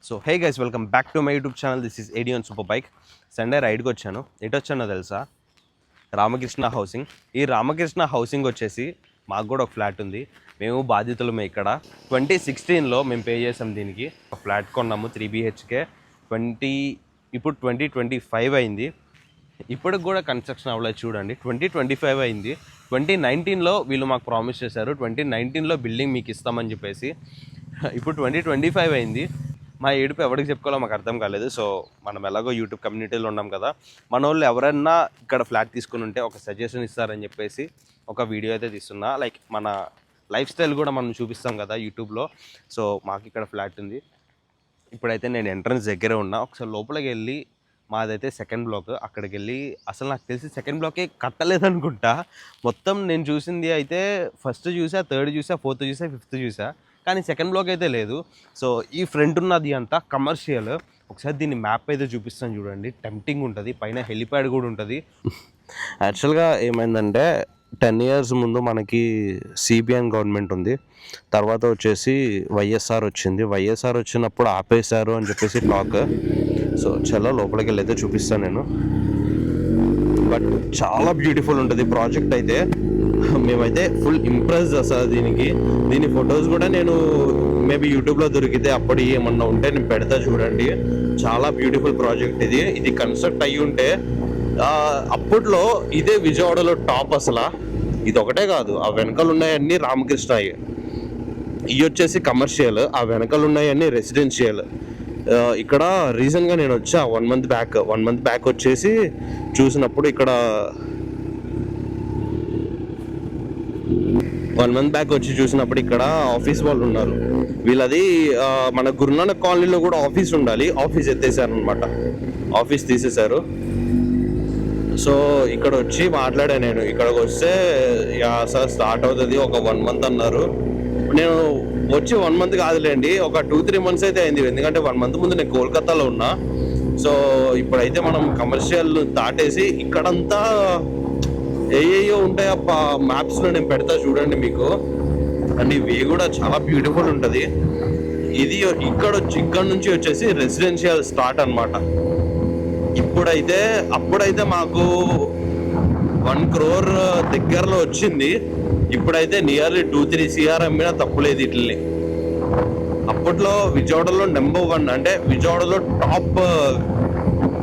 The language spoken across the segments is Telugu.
So hey guys, welcome back to my YouTube channel. This is ఏడియన్ సూపర్ బైక్. సండే రైడ్కి వచ్చాను. ఎటు వచ్చానో తెలుసా? రామకృష్ణ హౌసింగ్. ఈ రామకృష్ణ హౌసింగ్ వచ్చేసి మాకు కూడా ఒక ఫ్లాట్ ఉంది. మేము బాధితులమే. ఇక్కడ 2016లో మేము పే చేసాం దీనికి. ఒక ఫ్లాట్ కొన్నాము 3 BHK. ఇప్పుడు 2025 అయింది. ఇప్పటికి కూడా కన్స్ట్రక్షన్ అవ్వలేదు. చూడండి, 2025 అయింది. 2019లో వీళ్ళు మాకు ప్రామిస్ చేశారు, 2019లో బిల్డింగ్ మీకు ఇస్తామని చెప్పేసి. ఇప్పుడు 2025 అయింది. మా ఏడుపు ఎవరికి చెప్పుకోవాలో మాకు అర్థం కాలేదు. సో మనం ఎలాగో యూట్యూబ్ కమ్యూనిటీలో ఉన్నాం కదా, మన వాళ్ళు ఎవరైనా ఇక్కడ ఫ్లాట్ తీసుకుని ఉంటే ఒక సజెషన్ ఇస్తారని చెప్పేసి ఒక వీడియో అయితే తీస్తున్నా. లైక్ మన లైఫ్ స్టైల్ కూడా మనం చూపిస్తాం కదా యూట్యూబ్లో. సో మాకు ఇక్కడ ఫ్లాట్ ఉంది. ఇప్పుడైతే నేను ఎంట్రన్స్ దగ్గరే ఉన్నా. ఒకసారి లోపలికి వెళ్ళి, మాదైతే సెకండ్ బ్లాక్, అక్కడికి వెళ్ళి అసలు నాకు తెలిసి సెకండ్ బ్లాకే కట్టలేదనుకుంటా. మొత్తం నేను చూసింది అయితే ఫస్ట్ చూసా, థర్డ్ చూసా, ఫోర్త్ చూసా, ఫిఫ్త్ చూసా, కానీ సెకండ్ బ్లాక్ అయితే లేదు. సో ఈ ఫ్రంట్ ఉన్నది అంతా కమర్షియల్. ఒకసారి దీన్ని మ్యాప్ అయితే చూపిస్తాను చూడండి. టెంప్టింగ్ ఉంటుంది. పైన హెలిప్యాడ్ కూడా ఉంటుంది. యాక్చువల్గా ఏమైందంటే 10 years ముందు మనకి సిబిఎన్ గవర్నమెంట్ ఉంది, తర్వాత వచ్చేసి వైఎస్ఆర్ వచ్చింది. వైఎస్ఆర్ వచ్చినప్పుడు ఆపేశారు అని చెప్పేసి టాక్. సో చలో లోపలికి వెళ్ళి అయితే చూపిస్తాను నేను. బట్ చాలా బ్యూటిఫుల్ ఉంటుంది ప్రాజెక్ట్ అయితే. మేమైతే ఫుల్ ఇంప్రెస్ అసలు దీని ఫొటోస్ కూడా నేను మేబీ యూట్యూబ్లో దొరికితే అప్పుడు ఏమన్నా ఉంటే నేను పెడతా చూడండి. చాలా బ్యూటిఫుల్ ప్రాజెక్ట్ ఇది కన్స్ట్రక్ట్ అయ్యి ఉంటే అప్పట్లో ఇదే విజయవాడలో టాప్. అసలు ఇది ఒకటే కాదు, ఆ వెనకాల ఉన్నాయన్నీ రామకృష్ణ. ఇవి వచ్చేసి కమర్షియల్, ఆ వెనకాల ఉన్నాయన్నీ రెసిడెన్షియల్. ఇక్కడ రీసెంట్గా నేను వచ్చా 1 month బ్యాక్ వచ్చేసి చూసినప్పుడు ఇక్కడ 1 month బ్యాక్ వచ్చి చూసినప్పుడు ఇక్కడ ఆఫీస్ వాళ్ళు ఉన్నారు. వీళ్ళది మన గురునానక్ కాలనీలో కూడా ఆఫీస్ ఉండాలి, ఆఫీస్ ఎత్తేసారు అనమాట, ఆఫీస్ తీసేశారు. సో ఇక్కడ వచ్చి మాట్లాడా నేను. ఇక్కడికి వస్తే సార్ స్టార్ట్ అవుతుంది ఒక 1 month అన్నారు. నేను వచ్చి 1 month కాదులేండి, ఒక 2-3 months అయితే అయింది. ఎందుకంటే 1 month ముందు నేను కోల్కతాలో ఉన్నా. సో ఇప్పుడైతే మనం కమర్షియల్ దాటేసి ఇక్కడంతా ఏయో ఉంటాయి అప్ప మ్యాప్స్లో నేను పెడతా చూడండి మీకు. అండ్ ఇవి కూడా చాలా బ్యూటిఫుల్ ఉంటుంది. ఇది ఇక్కడ నుంచి వచ్చేసి రెసిడెన్షియల్ స్టార్ట్ అనమాట. అప్పుడైతే మాకు 1 crore దగ్గరలో వచ్చింది. ఇప్పుడైతే నియర్లీ 2-3 CR అమ్మినా తప్పులేదు ఇట్లని. అప్పట్లో విజయవాడలో నెంబర్ 1, అంటే విజయవాడలో టాప్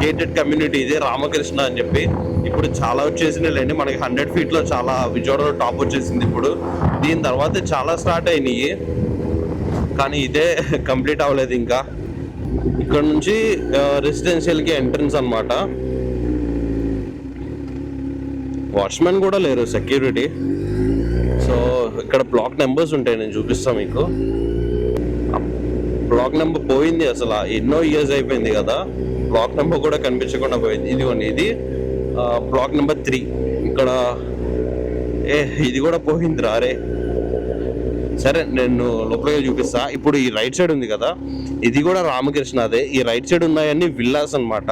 గేటెడ్ కమ్యూనిటీ ఇది రామకృష్ణ అని చెప్పి. ఇప్పుడు చాలా వచ్చేసినాయిలేండి, మనకి 100 feetలో చాలా విజయవాడలో టాప్ వచ్చేసింది. ఇప్పుడు దీని తర్వాత చాలా స్టార్ట్ అయినాయి, కానీ ఇదే కంప్లీట్ అవ్వలేదు ఇంకా. ఇక్కడ నుంచి రెసిడెన్షియల్కి ఎంట్రన్స్ అనమాట. వాచ్మెన్ కూడా లేరు, సెక్యూరిటీ. సో ఇక్కడ బ్లాక్ నెంబర్స్ ఉంటాయి, నేను చూపిస్తాను మీకు. బ్లాక్ నెంబర్ పోయింది అసలు, ఎన్నో ఇయర్స్ అయిపోయింది కదా, బ్లాక్ నెంబర్ కూడా కనిపించకుండా పోయింది. ఇది బ్లాక్ నెంబర్ 3. ఇక్కడ ఇది కూడా పోయింది రారే. సరే నేను లోపలికి చూపిస్తా. ఇప్పుడు ఈ రైట్ సైడ్ ఉంది కదా, ఇది కూడా రామకృష్ణ అదే. ఈ రైట్ సైడ్ ఉన్నాయన్నీ విల్లాస్ అనమాట.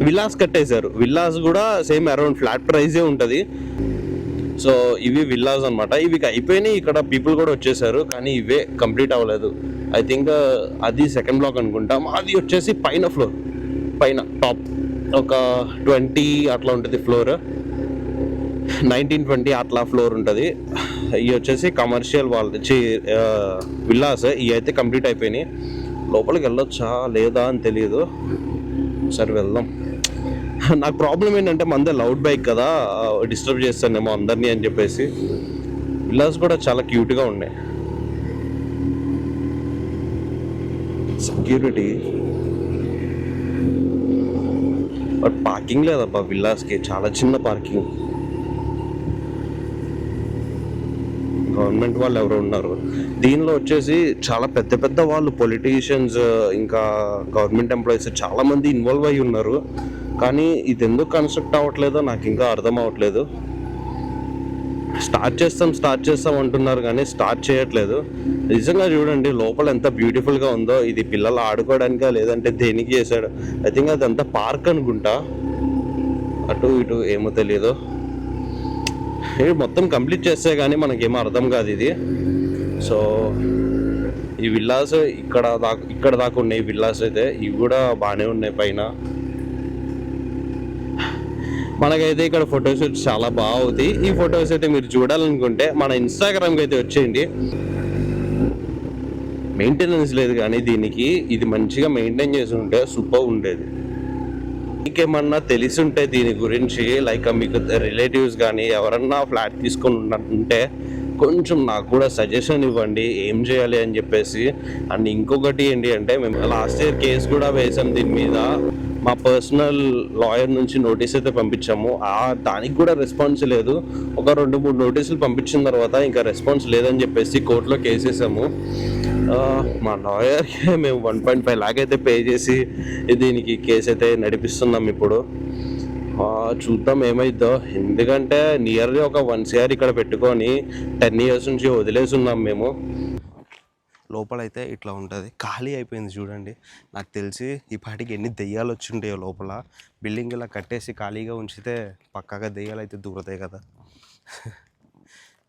విల్లాస్ కట్టేశారు. విల్లాస్ కూడా సేమ్ అరౌండ్ ఫ్లాట్ ప్రైజే ఉంటుంది. సో ఇవి విల్లాస్ అనమాట. ఇవి అయిపోయినాయి, ఇక్కడ పీపుల్ కూడా వచ్చేసారు, కానీ ఇవే కంప్లీట్ అవ్వలేదు. ఐ థింక్ అది సెకండ్ బ్లాక్ అనుకుంటా. అది వచ్చేసి పైన టాప్ ఒక 20 అట్లా ఉంటుంది ఫ్లోర్, 19-20 అట్లా ఫ్లోర్ ఉంటుంది. ఇవి వచ్చేసి కమర్షియల్ విల్లాస్. ఇవి అయితే కంప్లీట్ అయిపోయినాయి. లోపలికి వెళ్ళొచ్చా లేదా అని తెలియదు, సరే వెళ్దాం. నాకు ప్రాబ్లం ఏంటంటే మందే లౌడ్ బైక్ కదా, డిస్టర్బ్ చేస్తానేమో అందరినీ అని చెప్పేసి. విల్లాస్ కూడా చాలా క్యూట్గా ఉన్నాయి. సెక్యూరిటీ బట్ పార్కింగ్ లేదబ్బా విల్లాస్కి, చాలా చిన్న పార్కింగ్. గవర్నమెంట్ వాళ్ళు ఎవరు ఉన్నారు దీనిలో వచ్చేసి, చాలా పెద్ద వాళ్ళు, పొలిటీషియన్స్, ఇంకా గవర్నమెంట్ ఎంప్లాయీస్ చాలా మంది ఇన్వాల్వ్ అయ్యి ఉన్నారు. కానీ ఇది ఎందుకు కన్స్ట్రక్ట్ అవ్వట్లేదో నాకు ఇంకా అర్థం అవ్వట్లేదు. స్టార్ట్ చేస్తాం అంటున్నారు కానీ స్టార్ట్ చేయట్లేదు. నిజంగా చూడండి లోపల ఎంత బ్యూటిఫుల్గా ఉందో. ఇది పిల్లలు ఆడుకోవడానికా లేదంటే దేనికి చేశాడు? ఐ థింక్ అదంతా పార్క్ అనుకుంటా, అటు ఇటు ఏమో తెలియదు. మొత్తం కంప్లీట్ చేస్తే కానీ మనకేమో అర్థం కాదు ఇది. సో ఈ విల్లాస్ ఇక్కడ దాకా ఉన్నాయి విల్లాస్ అయితే, ఇవి కూడా బాగానే ఉన్నాయి పైన. మనకైతే ఇక్కడ ఫొటోషూట్ చాలా బాగా అవుతాయి. ఈ ఫొటోస్ అయితే మీరు చూడాలనుకుంటే మన ఇన్స్టాగ్రామ్కి అయితే వచ్చేయండి. మెయింటెనెన్స్ లేదు కానీ దీనికి, ఇది మంచిగా మెయింటైన్ చేసి ఉంటే సూపర్ ఉండేది. మీకేమన్నా తెలిసి ఉంటే దీని గురించి, లైక్ మీకు రిలేటివ్స్ కానీ ఎవరన్నా ఫ్లాట్ తీసుకొని ఉంటే కొంచెం నాకు కూడా సజెషన్ ఇవ్వండి ఏం చేయాలి అని చెప్పేసి. అండ్ ఇంకొకటి ఏంటి అంటే, మేము లాస్ట్ ఇయర్ కేసు కూడా వేసాం దీని మీద. మా పర్సనల్ లాయర్ నుంచి నోటీస్ అయితే పంపించాము, దానికి కూడా రెస్పాన్స్ లేదు. ఒక 2-3 నోటీసులు పంపించిన తర్వాత ఇంకా రెస్పాన్స్ లేదని చెప్పేసి కోర్టులో కేసు వేసాము. మా లాయర్కి మేము 1.5 lakh అయితే పే చేసి దీనికి కేసు అయితే నడిపిస్తున్నాం ఇప్పుడు. చూద్దాం ఏమైద్దో, ఎందుకంటే నియర్లీ ఒక 1 crore ఇక్కడ పెట్టుకొని 10 years నుంచి వదిలేసి ఉన్నాం మేము. లోపలైతే ఇట్లా ఉంటుంది, ఖాళీ అయిపోయింది చూడండి. నాకు తెలిసి ఈ పాటికి ఎన్ని దెయ్యాలు వచ్చి ఉంటాయో లోపల. బిల్డింగ్ ఇలా కట్టేసి ఖాళీగా ఉంచితే పక్కాగా దెయ్యాలు అయితే దూరతాయి కదా.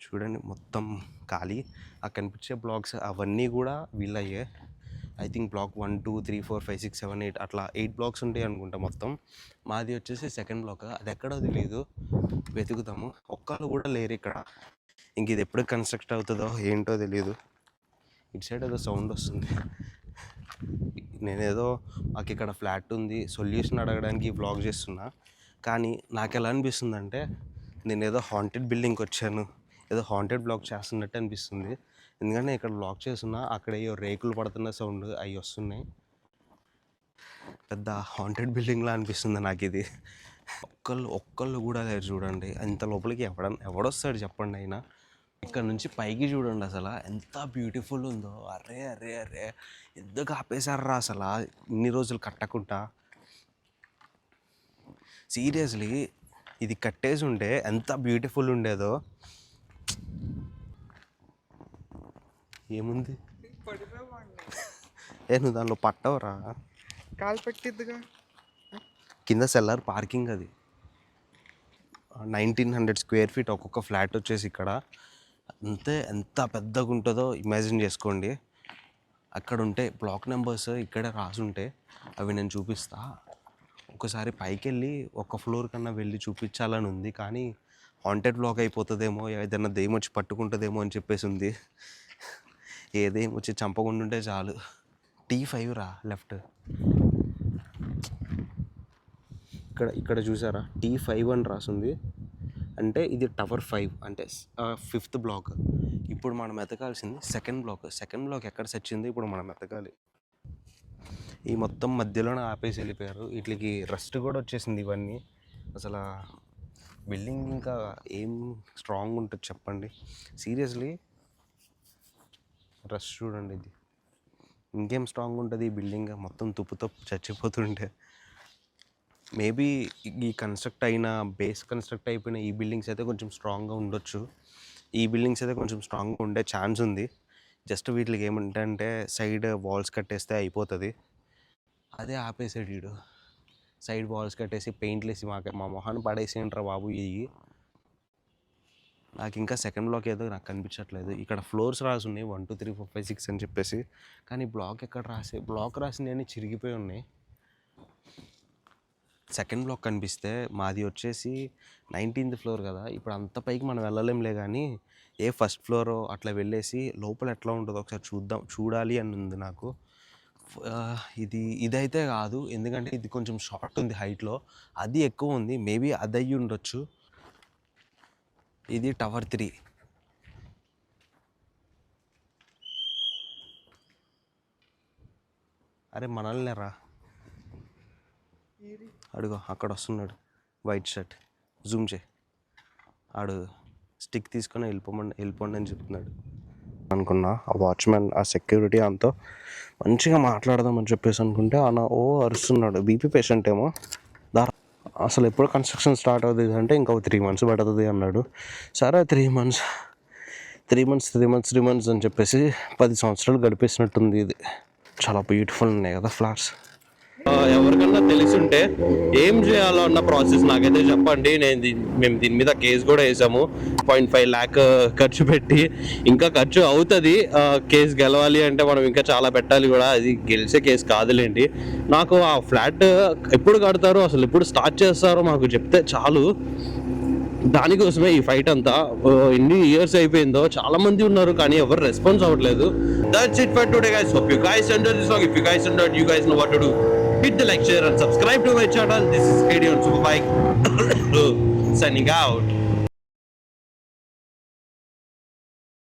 చూడండి మొత్తం ఖాళీ. ఆ కనిపించే బ్లాక్స్ అవన్నీ కూడా వీళ్ళయ్యే. ఐ థింక్ బ్లాక్ 1 2 3 4 5 6 7 8 అట్లా 8 blocks ఉంటాయి అనుకుంటా మొత్తం. మాది వచ్చేసి 2nd block, అది ఎక్కడో తెలియదు, వెతుకుతాము. ఒక్కళ్ళు కూడా లేరు ఇక్కడ. ఇంక ఇది ఎప్పుడు కన్స్ట్రక్ట్ అవుతుందో ఏంటో తెలియదు. ఇటు సైడ్ ఏదో సౌండ్ వస్తుంది. నేనేదో మాకు ఇక్కడ ఫ్లాట్ ఉంది సొల్యూషన్ అడగడానికి బ్లాగ్ చేస్తున్నా, కానీ నాకు ఎలా అనిపిస్తుంది అంటే నేను ఏదో హాంటెడ్ బిల్డింగ్కి వచ్చాను, ఏదో హాంటెడ్ బ్లాగ్ చేస్తున్నట్టు అనిపిస్తుంది. ఎందుకంటే ఇక్కడ బ్లాక్ చేస్తున్నా, అక్కడ ఏవో రేకులు పడుతున్న సౌండ్ అవి వస్తున్నాయి. పెద్ద హాంటెడ్ బిల్డింగ్లా అనిపిస్తుంది నాకు ఇది. ఒక్కళ్ళు కూడా లేరు చూడండి. ఇంత లోపలికి ఎవడొస్తాడు చెప్పండి అయినా. ఇక్కడ నుంచి పైకి చూడండి అసలు ఎంత బ్యూటిఫుల్ ఉందో. అరే అరే అరే ఎందుకు ఆపేశారా అసలు ఇన్ని రోజులు కట్టకుండా. సీరియస్లీ ఇది కట్టేసి ఉంటే ఎంత బ్యూటిఫుల్ ఉండేదో. ఏముంది నువ్వు దానిలో పట్టవరా, కాలు పెట్టిద్దుగా. కింద సెల్లర్ పార్కింగ్, అది 1900 square feet ఒక్కొక్క ఫ్లాట్ వచ్చేసి ఇక్కడ. అంతే ఎంత పెద్దగా ఉంటుందో ఇమాజిన్ చేసుకోండి. అక్కడ ఉంటే బ్లాక్ నెంబర్స్ ఇక్కడే రాసుంటే అవి నేను చూపిస్తా. ఒకసారి పైకి వెళ్ళి ఒక ఫ్లోర్ కన్నా వెళ్ళి చూపించాలని ఉంది, కానీ హాంటెడ్ బ్లాక్ అయిపోతుందేమో, ఏదైనా దెయ్యం వచ్చి పట్టుకుంటుందేమో అని చెప్పేసి ఉంది. ఏదేం వచ్చి చంపకుండా ఉంటే చాలు. T5 రా లెఫ్ట్. ఇక్కడ చూసారా T5 అని రాసింది, అంటే ఇది టవర్ 5 అంటే 5th block. ఇప్పుడు మనం ఎతకాల్సింది 2nd block. 2nd block ఎక్కడ సచ్చింది ఇప్పుడు మనం ఎతకాలి. ఈ మొత్తం మధ్యలోనే ఆపేసి వెళ్ళిపోయారు. వీటికి రస్ట్ కూడా వచ్చేసింది ఇవన్నీ. అసలు బిల్డింగ్ ఇంకా ఏం స్ట్రాంగ్ ఉంటుంది చెప్పండి. సీరియస్లీ రష్ చూడండి, ఇది ఇంకేం స్ట్రాంగ్ ఉంటుంది ఈ బిల్డింగ్. మొత్తం తుప్పుతో చచ్చిపోతుంటే. మేబీ ఈ కన్స్ట్రక్ట్ అయిన బేస్ కన్స్ట్రక్ట్ అయిపోయిన ఈ బిల్డింగ్స్ అయితే కొంచెం స్ట్రాంగ్గా ఉండొచ్చు. ఈ బిల్డింగ్స్ అయితే కొంచెం స్ట్రాంగ్గా ఉండే ఛాన్స్ ఉంది. జస్ట్ వీటికి ఏమంటే సైడ్ వాల్స్ కట్టేస్తే అయిపోతుంది. అదే ఆపేసాడు వీడు. సైడ్ వాల్స్ కట్టేసి పెయింట్లు వేసి మా మొహాన్ని పడేసేంట్రా బాబు ఇవి. నాకు ఇంకా 2nd block ఏదో నాకు కనిపించట్లేదు. ఇక్కడ ఫ్లోర్స్ రాసి ఉన్నాయి 1 2 3 4 5 6 అని చెప్పేసి, కానీ బ్లాక్ ఎక్కడ బ్లాక్ రాసినవి చిరిగిపోయి ఉన్నాయి. 2nd block కనిపిస్తే మాది వచ్చేసి 19th floor కదా. ఇప్పుడు అంత పైకి మనం వెళ్ళలేంలే, కానీ 1st floor అట్లా వెళ్ళేసి లోపల ఎట్లా ఉంటుందో ఒకసారి చూడాలి అని ఉంది నాకు. ఇదైతే కాదు, ఎందుకంటే ఇది కొంచెం షార్ట్ ఉంది హైట్లో, అది ఎక్కువ ఉంది. మేబీ అది అయ్యి ఉండొచ్చు. ఇది టవర్ 3. అరే మనల్ని రా, అడుగు అక్కడ వస్తున్నాడు వైట్ షర్ట్, జూమ్ చేయి. ఆడు స్టిక్ తీసుకొని వెళ్ళిపోండి అని చెప్తున్నాడు అనుకున్నా. ఆ వాచ్మెన్ ఆ సెక్యూరిటీ అంతా మంచిగా మాట్లాడదామని చెప్పేసి అనుకుంటే అన్న అరుస్తున్నాడు. బీపీ పేషెంట్ ఏమో. అసలు ఎప్పుడు కన్స్ట్రక్షన్ స్టార్ట్ అవుతుంది అంటే ఇంకా 3 months పడుతుంది అన్నాడు. సరే 3 months అని చెప్పేసి 10 సంవత్సరాలు గడిపేసినట్టుంది. ఇది చాలా బ్యూటిఫుల్ ఉన్నాయి కదా ఫ్లాట్స్. ఎవరికన్నా తెలిసి ఉంటే ఏం చేయాలో అన్న ప్రాసెస్ నాకైతే చెప్పండి. మేము దీని మీద కేసు కూడా వేసాము. 0.5 lakh ఖర్చు పెట్టి, ఇంకా ఖర్చు అవుతుంది. కేసు గెలవాలి అంటే మనం ఇంకా చాలా పెట్టాలి కూడా. అది గెలిచే కేసు కాదులేండి. నాకు ఆ ఫ్లాట్ ఎప్పుడు కడతారో, అసలు ఎప్పుడు స్టార్ట్ చేస్తారో మాకు చెప్తే చాలు. దానికోసమే ఈ ఫైట్ అంతా. ఎన్ని ఇయర్స్ అయిపోయిందో, చాలా మంది ఉన్నారు కానీ ఎవరు రెస్పాన్స్ అవ్వట్లేదు. That's it for today guys. Hope you guys enjoy this vlog. If you guys enjoyed, you guys know what to do. Hit the like, share and subscribe to my channel. This is AD on Superbike signing out.